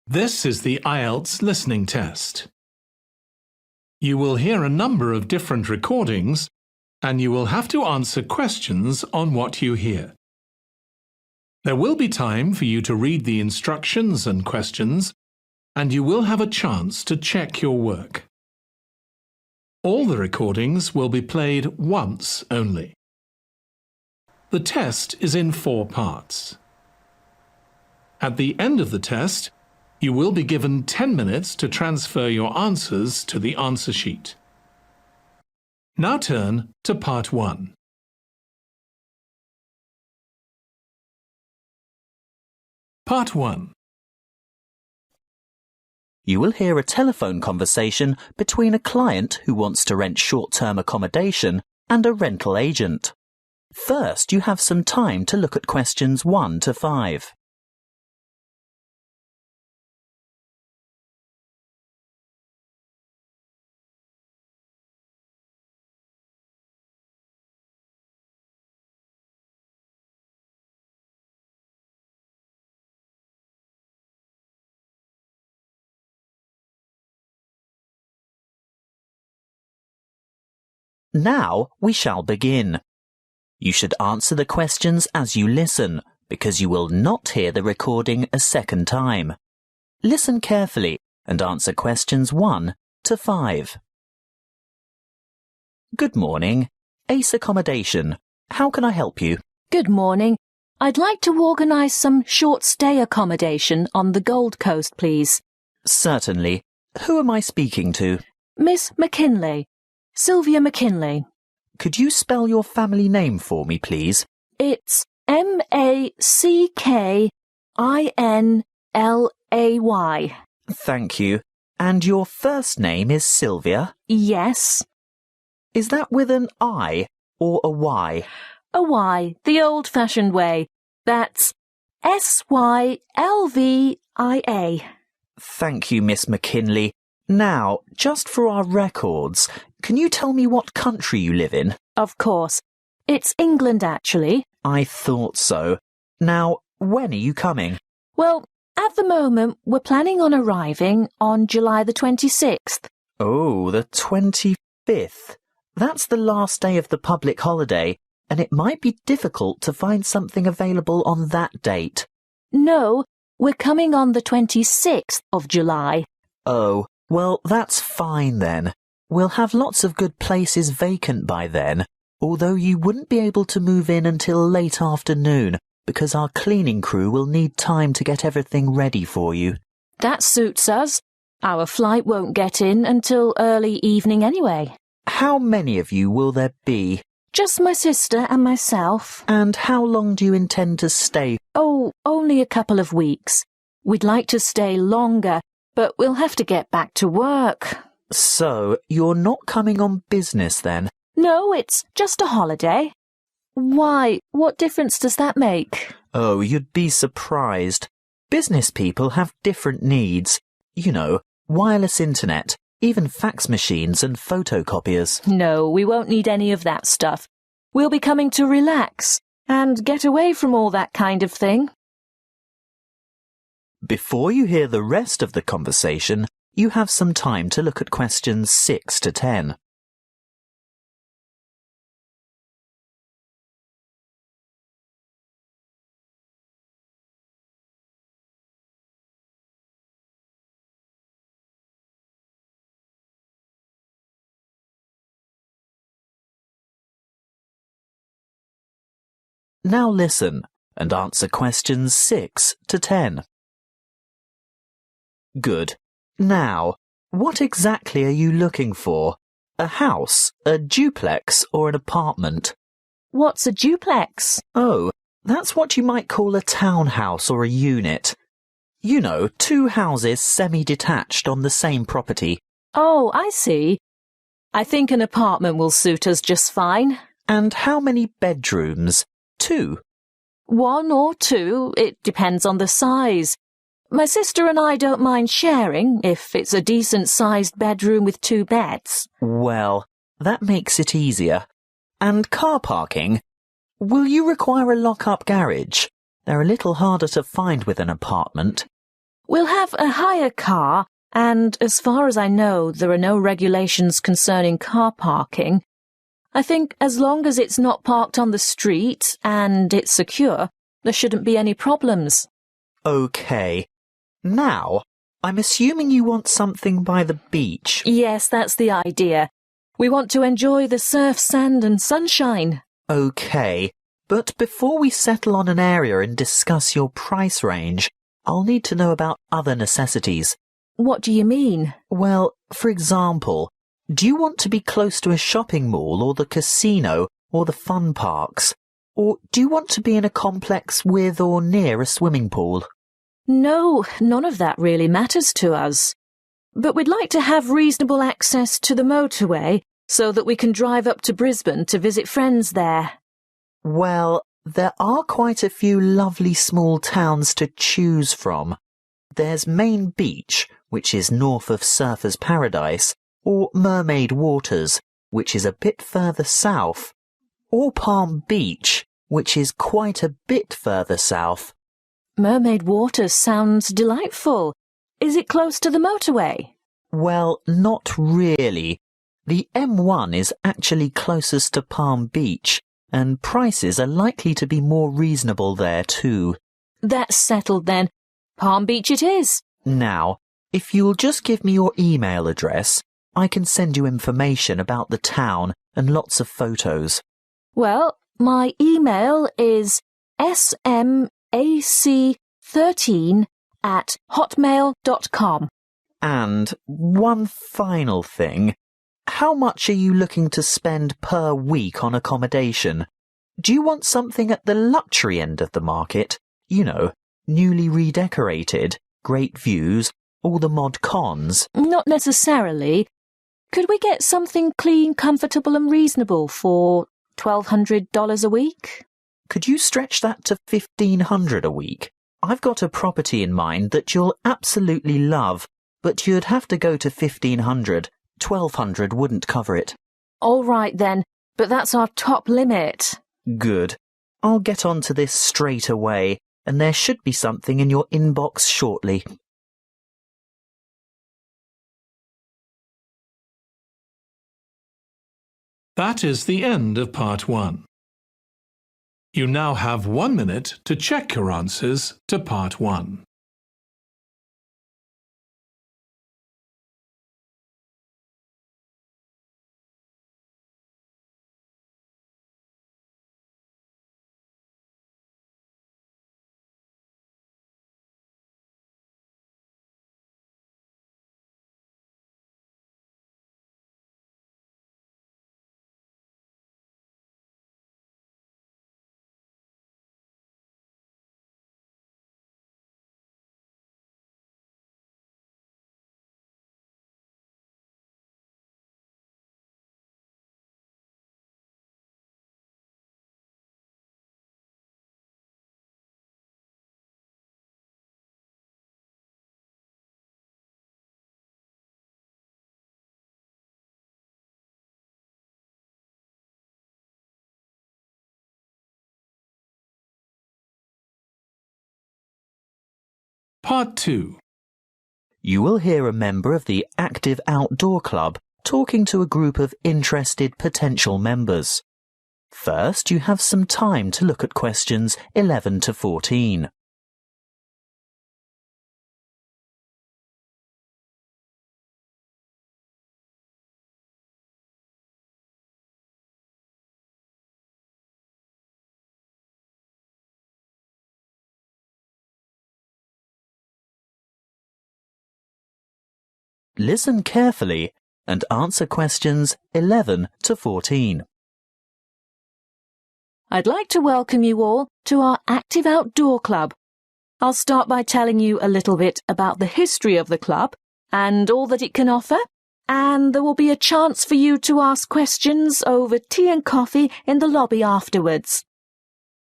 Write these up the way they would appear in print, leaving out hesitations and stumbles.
This is the IELTS listening test. You will hear a number of different recordings and you will have to answer questions on what you hear. There will be time for you to read the instructions and questions, and you will have a chance to check your work. All the recordings will be played once only. The test is in 4 parts. At the end of the test, you will be given 10 minutes to transfer your answers to the answer sheet. Now turn to Part 1. Part 1. You will hear a telephone conversation between a client who wants to rent short-term accommodation and a rental agent. First, you have some time to look at questions 1 to 5. Now we shall begin. You should answer the questions as you listen, because you will not hear the recording a second time. Listen carefully and answer questions 1 to 5. Good morning. Ace Accommodation. How can I help you? Good morning. I'd like to organise some short-stay accommodation on the Gold Coast, please. Certainly. Who am I speaking to? Miss McKinley. Sylvia McKinley. Could you spell your family name for me, please? It's Mackinlay. Thank you. And your first name is Sylvia? Yes. Is that with an I or a Y? A Y, the old-fashioned way. That's Sylvia. Thank you, Miss McKinley. Now, just for our records, can you tell me what country you live in? Of course. It's England, actually. I thought so. Now, when are you coming? Well, at the moment, we're planning on arriving on July the 26th. Oh, the 25th. That's the last day of the public holiday, and it might be difficult to find something available on that date. No, we're coming on the 26th of July. Oh, well, that's fine then. We'll have lots of good places vacant by then, although you wouldn't be able to move in until late afternoon because our cleaning crew will need time to get everything ready for you. That suits us. Our flight won't get in until early evening anyway. How many of you will there be? Just my sister and myself. And how long do you intend to stay? Oh, only a couple of weeks. We'd like to stay longer, but we'll have to get back to work. So, you're not coming on business then? No, it's just a holiday. Why? What difference does that make? Oh, you'd be surprised. Business people have different needs. You know, wireless internet, even fax machines and photocopiers. No, we won't need any of that stuff. We'll be coming to relax and get away from all that kind of thing. Before you hear the rest of the conversation, you have some time to look at questions 6 to 10. Now listen and answer questions 6 to 10. Good. Now, what exactly are you looking for? A house, a duplex, or an apartment? What's a duplex? Oh, that's what you might call a townhouse or a unit. You know, 2 houses semi-detached on the same property. Oh, I see. I think an apartment will suit us just fine. And how many bedrooms? 2. 1 or 2, it depends on the size. My sister and I don't mind sharing if it's a decent-sized bedroom with 2 beds. Well, that makes it easier. And car parking? Will you require a lock-up garage? They're a little harder to find with an apartment. We'll have a hire car, and as far as I know, there are no regulations concerning car parking. I think as long as it's not parked on the street and it's secure, there shouldn't be any problems. OK. Now, I'm assuming you want something by the beach. Yes, that's the idea. We want to enjoy the surf, sand and sunshine. OK, but before we settle on an area and discuss your price range, I'll need to know about other necessities. What do you mean? Well, for example, do you want to be close to a shopping mall or the casino or the fun parks? Or do you want to be in a complex with or near a swimming pool? No, none of that really matters to us. But we'd like to have reasonable access to the motorway so that we can drive up to Brisbane to visit friends there. Well, there are quite a few lovely small towns to choose from. There's Main Beach, which is north of Surfer's Paradise, or Mermaid Waters, which is a bit further south, or Palm Beach, which is quite a bit further south. Mermaid Waters sounds delightful. Is it close to the motorway? Well, not really. The M1 is actually closest to Palm Beach, and prices are likely to be more reasonable there too. That's settled then. Palm Beach it is. Now, if you'll just give me your email address, I can send you information about the town and lots of photos. Well, my email is smac13@hotmail.com. And one final thing. How much are you looking to spend per week on accommodation? Do you want something at the luxury end of the market? You know, newly redecorated, great views, all the mod cons? Not necessarily. Could we get something clean, comfortable and reasonable for $1,200 a week? Could you stretch that to $1,500 a week? I've got a property in mind that you'll absolutely love, but you'd have to go to $1,500. $1,200 wouldn't cover it. All right then, but that's our top limit. Good. I'll get on to this straight away, and there should be something in your inbox shortly. That is the end of part 1. You now have 1 minute to check your answers to part 1. Part 2. You will hear a member of the Active Outdoor Club talking to a group of interested potential members. First, you have some time to look at questions 11 to 14. Listen carefully and answer questions 11 to 14. I'd like to welcome you all to our Active Outdoor Club. I'll start by telling you a little bit about the history of the club and all that it can offer, and there will be a chance for you to ask questions over tea and coffee in the lobby afterwards.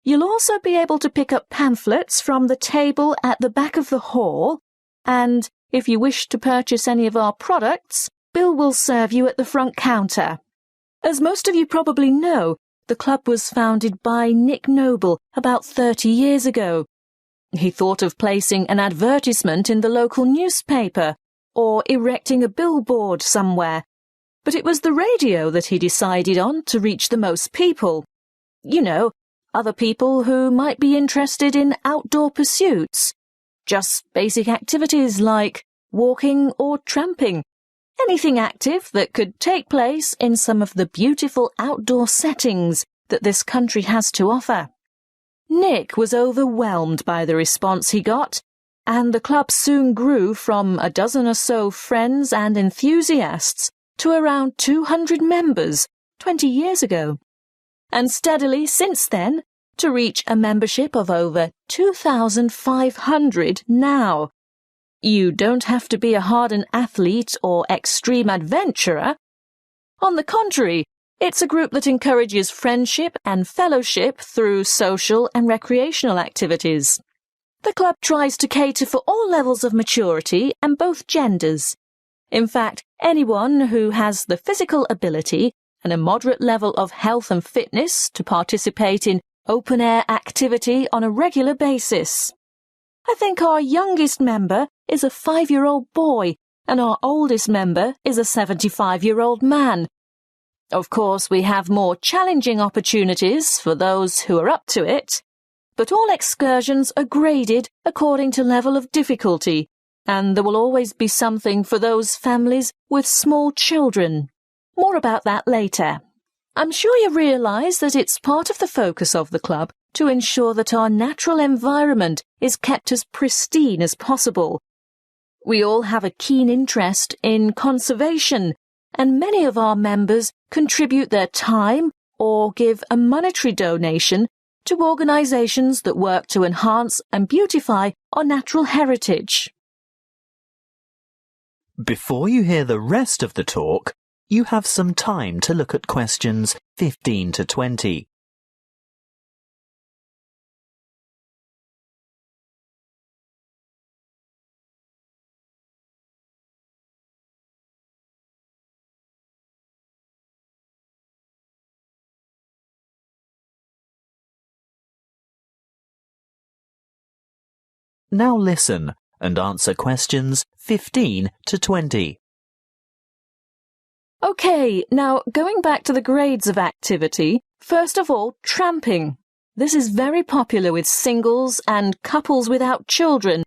You'll also be able to pick up pamphlets from the table at the back of the hall, and if you wish to purchase any of our products, Bill will serve you at the front counter. As most of you probably know, the club was founded by Nick Noble about 30 years ago. He thought of placing an advertisement in the local newspaper or erecting a billboard somewhere, but it was the radio that he decided on to reach the most people. You know, other people who might be interested in outdoor pursuits. Just basic activities like walking or tramping. Anything active that could take place in some of the beautiful outdoor settings that this country has to offer. Nick was overwhelmed by the response he got, and the club soon grew from a dozen or so friends and enthusiasts to around 200 members 20 years ago, and steadily since then to reach a membership of over 2,500 now. You don't have to be a hardened athlete or extreme adventurer. On the contrary, it's a group that encourages friendship and fellowship through social and recreational activities. The club tries to cater for all levels of maturity and both genders. In fact, anyone who has the physical ability and a moderate level of health and fitness to participate in open-air activity on a regular basis. I think our youngest member is a 5-year-old boy and our oldest member is a 75-year-old man. Of course, we have more challenging opportunities for those who are up to it, but all excursions are graded according to level of difficulty, and there will always be something for those families with small children. More about that later. I'm sure you realise that it's part of the focus of the club to ensure that our natural environment is kept as pristine as possible. We all have a keen interest in conservation, and many of our members contribute their time or give a monetary donation to organisations that work to enhance and beautify our natural heritage. Before you hear the rest of the talk, you have some time to look at questions 15 to 20. Now listen and answer questions 15 to 20. OK, now going back to the grades of activity, first of all, tramping. This is very popular with singles and couples without children,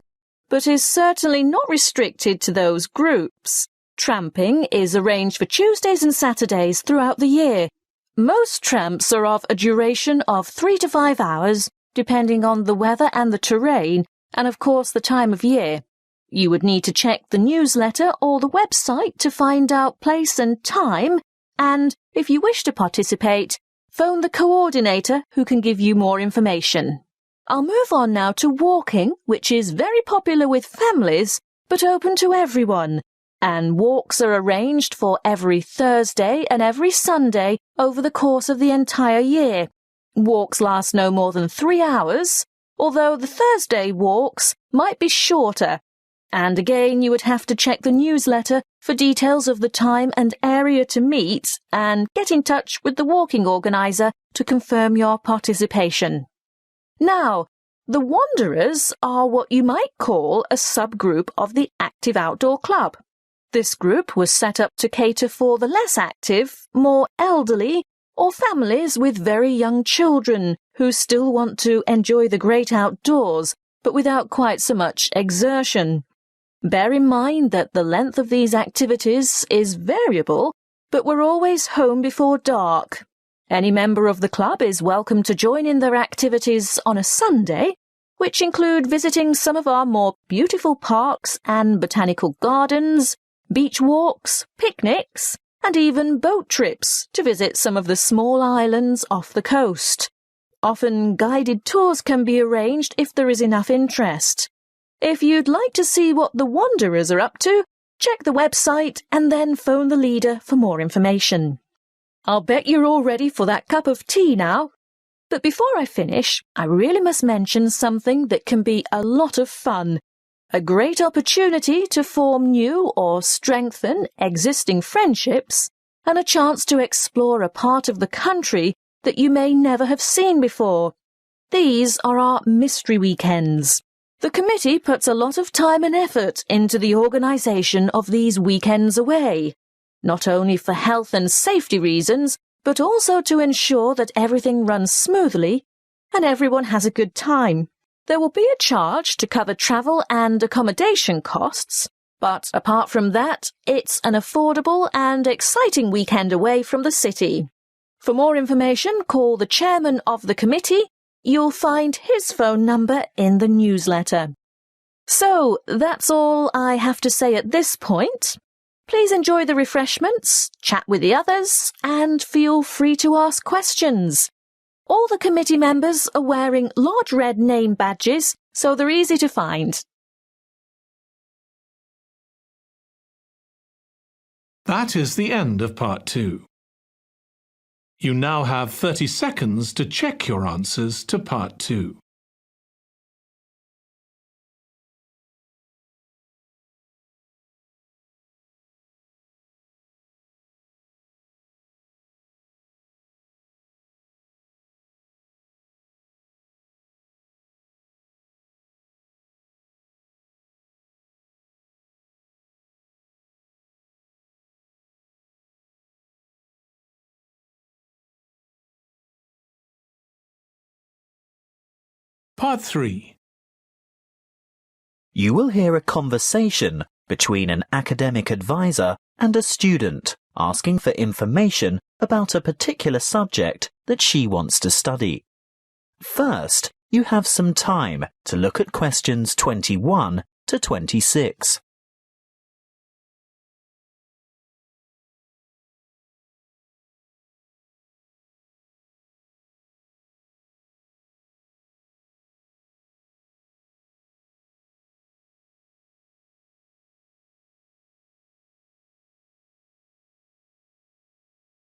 but is certainly not restricted to those groups. Tramping is arranged for Tuesdays and Saturdays throughout the year. Most tramps are of a duration of 3 to 5 hours, depending on the weather and the terrain, and of course the time of year. You would need to check the newsletter or the website to find out place and time, and if you wish to participate, phone the coordinator who can give you more information. I'll move on now to walking, which is very popular with families, but open to everyone, and walks are arranged for every Thursday and every Sunday over the course of the entire year. Walks last no more than 3 hours, although the Thursday walks might be shorter, and again you would have to check the newsletter for details of the time and area to meet and get in touch with the walking organiser to confirm your participation. Now, the Wanderers are what you might call a subgroup of the Active Outdoor Club. This group was set up to cater for the less active, more elderly, or families with very young children who still want to enjoy the great outdoors, but without quite so much exertion. Bear in mind that the length of these activities is variable, but we're always home before dark. Any member of the club is welcome to join in their activities on a Sunday, which include visiting some of our more beautiful parks and botanical gardens, beach walks, picnics, and even boat trips to visit some of the small islands off the coast. Often guided tours can be arranged if there is enough interest. If you'd like to see what the Wanderers are up to, check the website and then phone the leader for more information. I'll bet you're all ready for that cup of tea now. But before I finish, I really must mention something that can be a lot of fun. A great opportunity to form new or strengthen existing friendships, and a chance to explore a part of the country that you may never have seen before. These are our mystery weekends. The committee puts a lot of time and effort into the organisation of these weekends away, not only for health and safety reasons, but also to ensure that everything runs smoothly and everyone has a good time. There will be a charge to cover travel and accommodation costs, but apart from that, it's an affordable and exciting weekend away from the city. For more information, call the chairman of the committee. You'll find his phone number in the newsletter. So, that's all I have to say at this point. Please enjoy the refreshments, chat with the others, and feel free to ask questions. All the committee members are wearing large red name badges, so they're easy to find. That is the end of Part 2. You now have 30 seconds to check your answers to Part 2. Part 3. You will hear a conversation between an academic advisor and a student asking for information about a particular subject that she wants to study. First, you have some time to look at questions 21 to 26.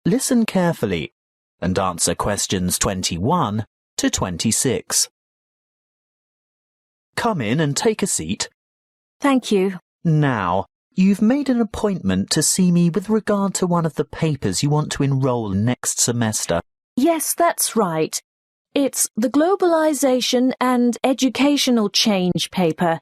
Listen carefully and answer questions 21 to 26. Come in and take a seat. Thank you. Now, you've made an appointment to see me with regard to one of the papers you want to enrol in next semester. Yes, that's right. It's the Globalisation and Educational Change paper,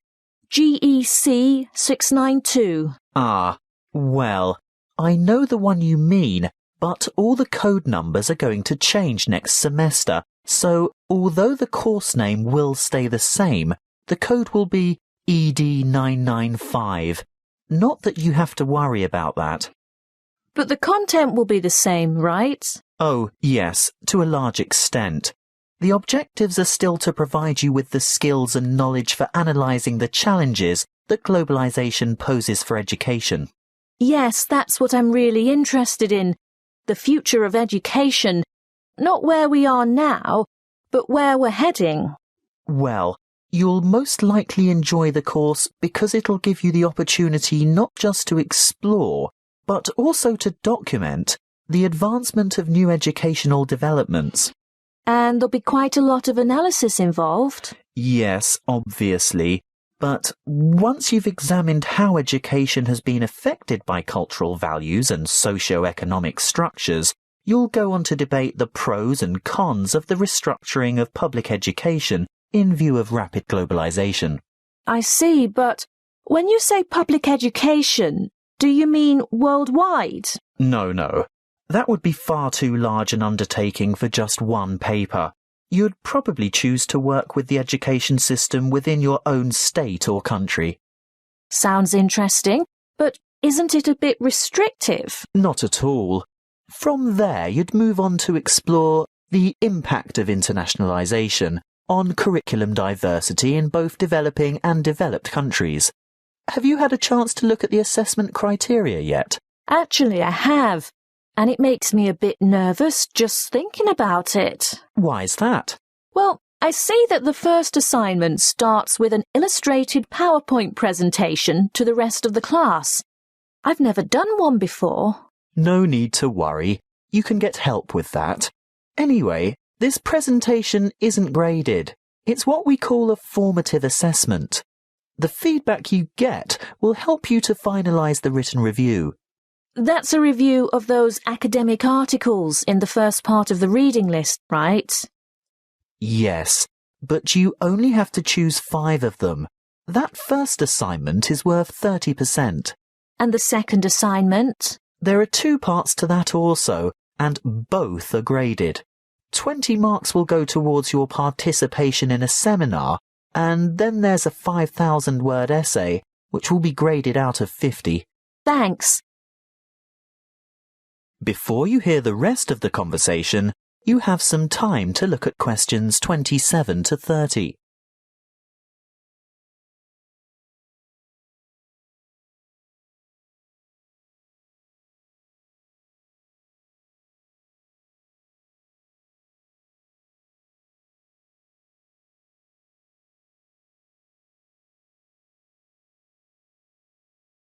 GEC 692. Ah, well, I know the one you mean, but all the code numbers are going to change next semester, so although the course name will stay the same, the code will be ED995. Not that you have to worry about that. But the content will be the same, right? Oh, yes, to a large extent. The objectives are still to provide you with the skills and knowledge for analysing the challenges that globalisation poses for education. Yes, that's what I'm really interested in. The future of education. Not where we are now, but where we're heading. Well, you'll most likely enjoy the course because it'll give you the opportunity not just to explore, but also to document the advancement of new educational developments. And there'll be quite a lot of analysis involved. Yes, obviously. But once you've examined how education has been affected by cultural values and socio-economic structures, you'll go on to debate the pros and cons of the restructuring of public education in view of rapid globalization. I see, but when you say public education, do you mean worldwide? No. That would be far too large an undertaking for just one paper. You'd probably choose to work with the education system within your own state or country. Sounds interesting, but isn't it a bit restrictive? Not at all. From there, you'd move on to explore the impact of internationalization on curriculum diversity in both developing and developed countries. Have you had a chance to look at the assessment criteria yet? Actually, I have. And it makes me a bit nervous just thinking about it. Why's that? Well, I see that the first assignment starts with an illustrated PowerPoint presentation to the rest of the class. I've never done one before. No need to worry. You can get help with that. Anyway, this presentation isn't graded. It's what we call a formative assessment. The feedback you get will help you to finalise the written review. That's a review of those academic articles in the first part of the reading list, right? Yes, but you only have to choose 5 of them. That first assignment is worth 30%. And the second assignment? There are 2 parts to that also, and both are graded. 20 marks will go towards your participation in a seminar, and then there's a 5,000-word essay, which will be graded out of 50. Thanks. Before you hear the rest of the conversation, you have some time to look at questions 27 to 30.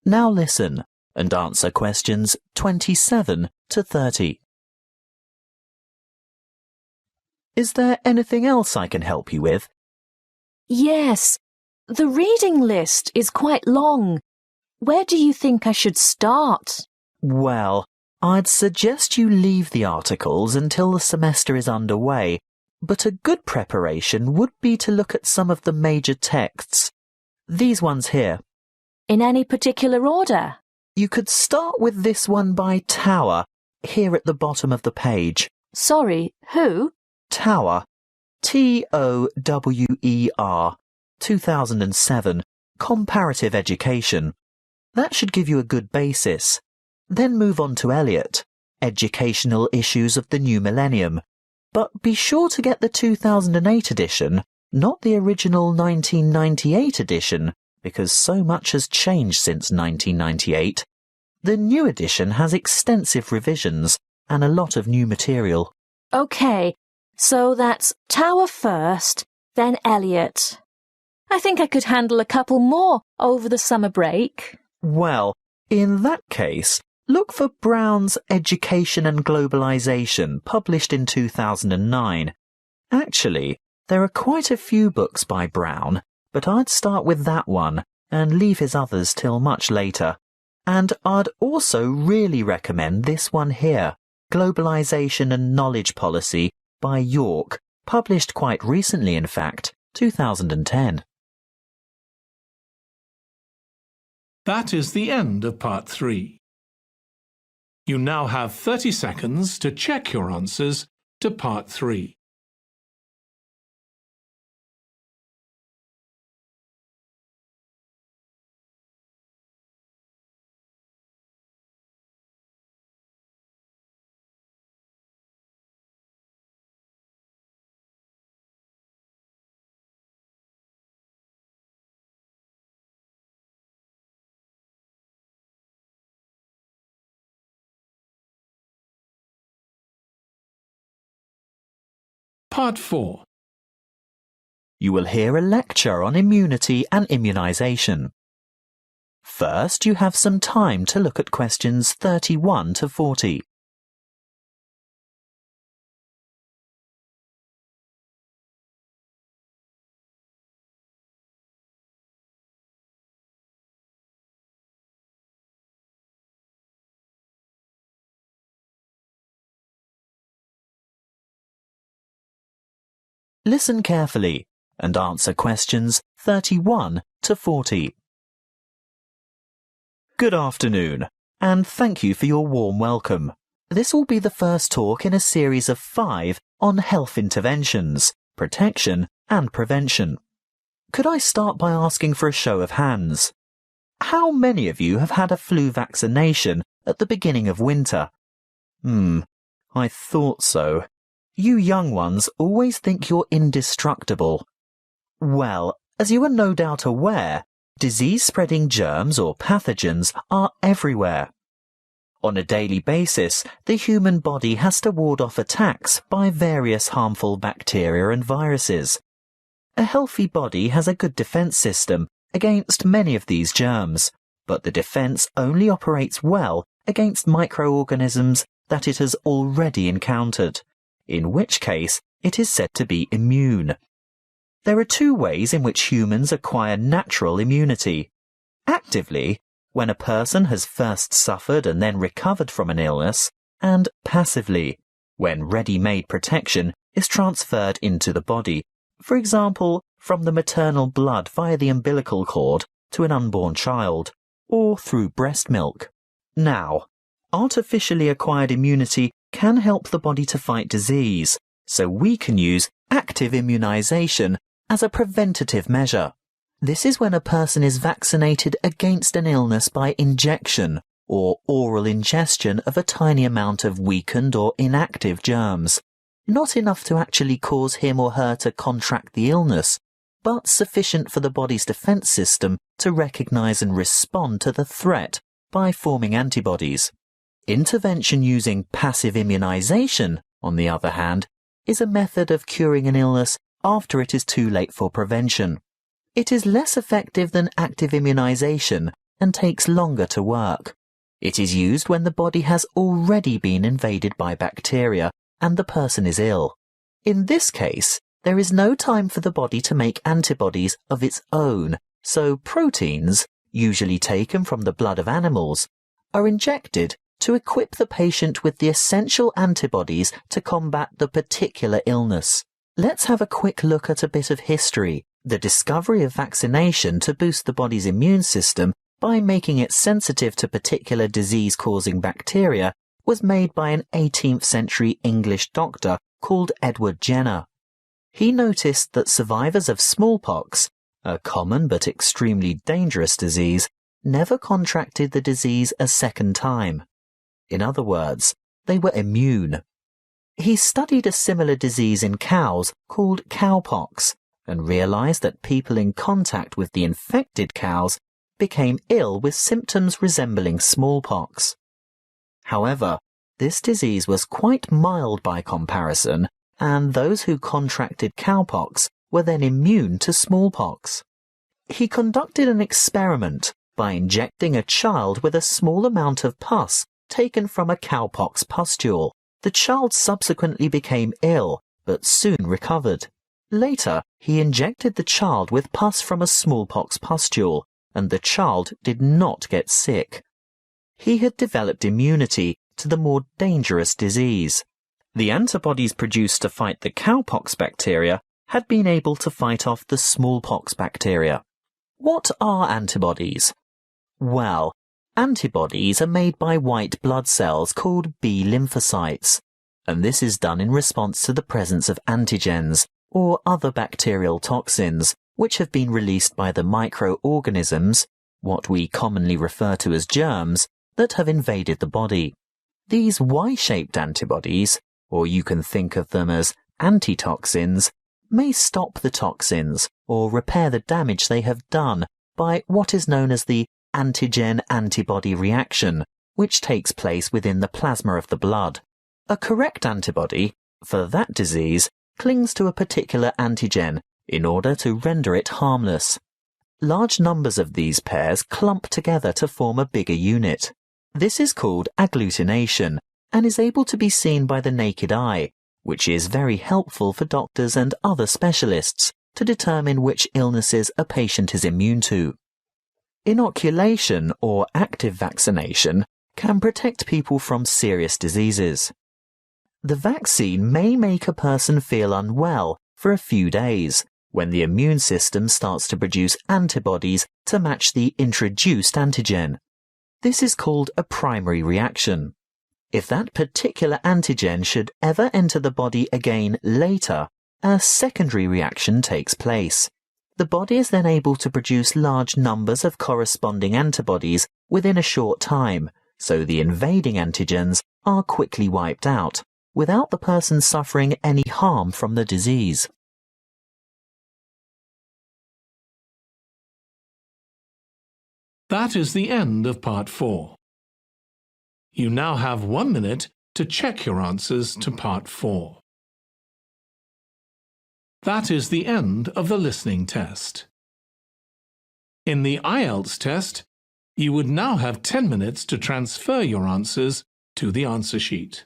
Now listen and answer questions 27 to 30. Is there anything else I can help you with? Yes, the reading list is quite long. Where do you think I should start? Well, I'd suggest you leave the articles until the semester is underway, but a good preparation would be to look at some of the major texts. These ones here. In any particular order? You could start with this one by Tower, here at the bottom of the page. Sorry, who? Tower. Tower, 2007, Comparative Education. That should give you a good basis. Then move on to Eliot, Educational Issues of the New Millennium. But be sure to get the 2008 edition, not the original 1998 edition, because so much has changed since 1998. The new edition has extensive revisions and a lot of new material. OK, so that's Tower first, then Eliot. I think I could handle a couple more over the summer break. Well, in that case, look for Brown's Education and Globalization, published in 2009. Actually, there are quite a few books by Brown, but I'd start with that one and leave his others till much later. And I'd also really recommend this one here, Globalization and Knowledge Policy by York, published quite recently in fact, 2010. That is the end of part 3. You now have 30 seconds to check your answers to part 3. Part 4. You will hear a lecture on immunity and immunization. First, you have some time to look at questions 31 to 40. Listen carefully and answer questions 31 to 40. Good afternoon, and thank you for your warm welcome. This will be the first talk in a series of 5 on health interventions, protection and prevention. Could I start by asking for a show of hands? How many of you have had a flu vaccination at the beginning of winter? I thought so. You young ones always think you're indestructible. Well, as you are no doubt aware, disease-spreading germs or pathogens are everywhere. On a daily basis, the human body has to ward off attacks by various harmful bacteria and viruses. A healthy body has a good defense system against many of these germs, but the defense only operates well against microorganisms that it has already encountered, in which case it is said to be immune. There are 2 ways in which humans acquire natural immunity. Actively, when a person has first suffered and then recovered from an illness, and passively, when ready-made protection is transferred into the body. For example, from the maternal blood via the umbilical cord to an unborn child, or through breast milk. Now, artificially acquired immunity can help the body to fight disease, so we can use active immunization as a preventative measure. This is when a person is vaccinated against an illness by injection or oral ingestion of a tiny amount of weakened or inactive germs, not enough to actually cause him or her to contract the illness, but sufficient for the body's defense system to recognize and respond to the threat by forming antibodies. Intervention using passive immunization, on the other hand, is a method of curing an illness after it is too late for prevention. It is less effective than active immunization and takes longer to work. It is used when the body has already been invaded by bacteria and the person is ill. In this case, there is no time for the body to make antibodies of its own, so proteins, usually taken from the blood of animals, are injected to equip the patient with the essential antibodies to combat the particular illness. Let's have a quick look at a bit of history. The discovery of vaccination to boost the body's immune system by making it sensitive to particular disease-causing bacteria was made by an 18th century English doctor called Edward Jenner. He noticed that survivors of smallpox, a common but extremely dangerous disease, never contracted the disease a second time. In other words, they were immune. He studied a similar disease in cows called cowpox and realized that people in contact with the infected cows became ill with symptoms resembling smallpox. However, this disease was quite mild by comparison, and those who contracted cowpox were then immune to smallpox. He conducted an experiment by injecting a child with a small amount of pus taken from a cowpox pustule. The child subsequently became ill, but soon recovered. Later, he injected the child with pus from a smallpox pustule, and the child did not get sick. He had developed immunity to the more dangerous disease. The antibodies produced to fight the cowpox bacteria had been able to fight off the smallpox bacteria. What are antibodies? Well, antibodies are made by white blood cells called B lymphocytes, and this is done in response to the presence of antigens, or other bacterial toxins, which have been released by the microorganisms, what we commonly refer to as germs, that have invaded the body. These Y-shaped antibodies, or you can think of them as antitoxins, may stop the toxins or repair the damage they have done by what is known as the antigen-antibody reaction, which takes place within the plasma of the blood. A correct antibody, for that disease, clings to a particular antigen in order to render it harmless. Large numbers of these pairs clump together to form a bigger unit. This is called agglutination and is able to be seen by the naked eye, which is very helpful for doctors and other specialists to determine which illnesses a patient is immune to. Inoculation or active vaccination can protect people from serious diseases. The vaccine may make a person feel unwell for a few days when the immune system starts to produce antibodies to match the introduced antigen. This is called a primary reaction. If that particular antigen should ever enter the body again later, a secondary reaction takes place. The body is then able to produce large numbers of corresponding antibodies within a short time, so the invading antigens are quickly wiped out, without the person suffering any harm from the disease. That is the end of Part 4. You now have 1 minute to check your answers to Part 4. That is the end of the listening test. In the IELTS test, you would now have 10 minutes to transfer your answers to the answer sheet.